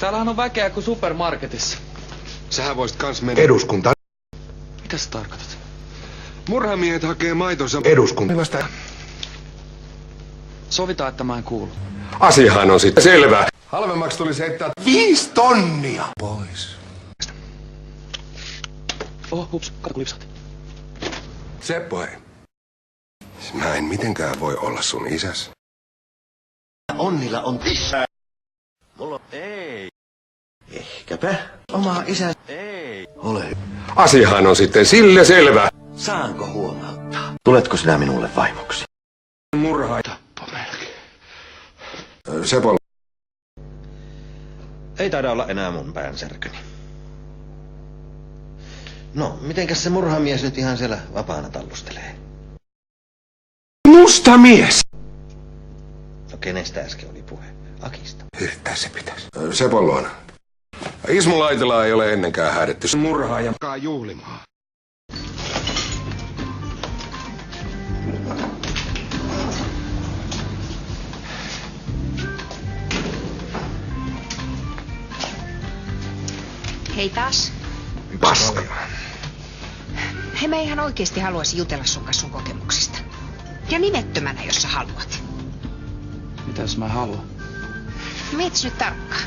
Täällähän on väkeä kuin supermarketissa. Sähän voisit kans mennä Eduskunta. Mitä sä tarkoitat? Murhamiehet hakee maitonsa Eduskunta. Sovitaan, että mä en kuulu. Asiahan on sitten selvä. Halvemmaksi tulisi heittää 5 tonnia. pois. Oho, hups, kato kun lipsahti. Seppo hei. Mä en mitenkään voi olla sun isäs. Onnilla on isä. Mulla ei. Ehkäpä oma isä. Ei. Ole hyvä. Asiahan on sitten sille selvä. Saanko huomauttaa? Tuletko sinä minulle vaimoksi? Murhaa. Tappo melkein. Seppo. Ei taida olla enää mun päänsärkyni. No, mitenkäs se murhamies nyt ihan siellä vapaana tallustelee? Musta mies. No kenestä äsken oli puhe? Akista. Yrittää se pitäisi. Sepon luona. Ismo Laitila ei ole ennenkään häädetty murhaa ja juhlimaa. Hei taas. Paska. Hei, mä ihan oikeesti haluaisin jutella sun kanssa sun kokemuksista. Ja nimettömänä, jos sä haluat. Mitä jos mä en halua? Mietis nyt tarkkaan.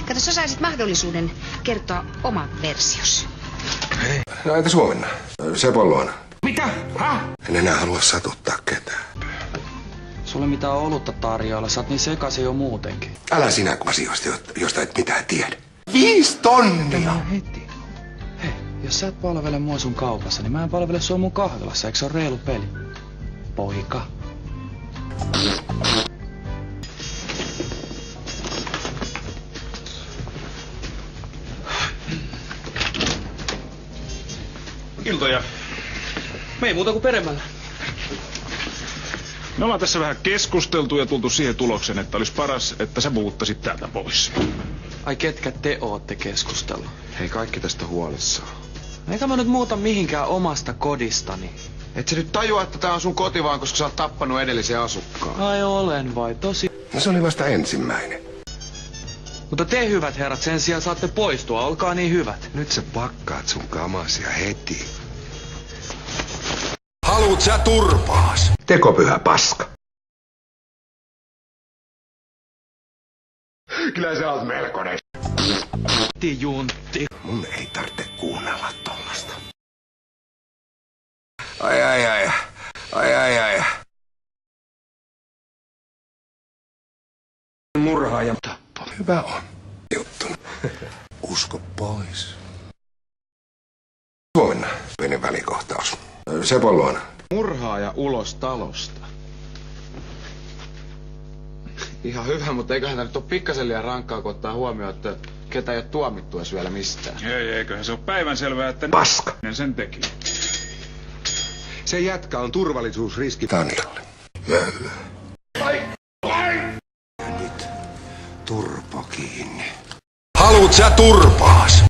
Kato, sä saisit mahdollisuuden kertoa oman versiosi. No entäs huomenna? Sepon luona. Mitä? Häh? En enää halua satuttaa ketään. Sulle mitään olutta tarjoilla, sä oot niin sekaisin jo muutenkin. Älä sinä asioista, josta et mitään tiedä. 5 tonnia. Heti. Hei, jos sä et palvele mua sun kaupassa, niin mä en palvele sua mun kahvilassa, eikö se ole reilu peli? Poika. Iltoja. Me ei muuta kuin peremmällä. Me ollaan tässä vähän keskusteltu ja tultu siihen tulokseen, että olisi paras, että sä muuttaisit täältä pois. Ai ketkä te ootte keskustellut? Hei, kaikki tästä huolissaan. Eikä mä nyt muuta mihinkään omasta kodistani. Et sä nyt tajua, että tää on sun koti vaan, koska sä oot tappanut edellisen asukkaan. Ai olen vai tosi? No se oli vasta ensimmäinen. Mutta te hyvät herrat sen sijaan saatte poistua, olkaa niin hyvät. Nyt sä pakkaat sun kamasia heti. Haluut sä turpaas? Tekopyhä paska. Kyllä sä oot melkoinen. Juntti. Mun ei tarvitse kuunnella tollasta. Ai. Murhaa ja tappo. Hyvä on. Juttu. Usko pois. Huomenna pieni välikohtaus. Sepon luona. Murhaaja ulos talosta. Ihan hyvä, mutta eiköhän tää nyt ole pikkasen liian rankkaa, kun ottaa huomioon, että ketä ei ole tuomittu edes vielä mistään. Eiköhän se ole päivänselvää, että Paska. sen teki. Se jätkä on turvallisuusriski Tanjalle. Ja nyt turpo kiinni. Haluut sä turpaas?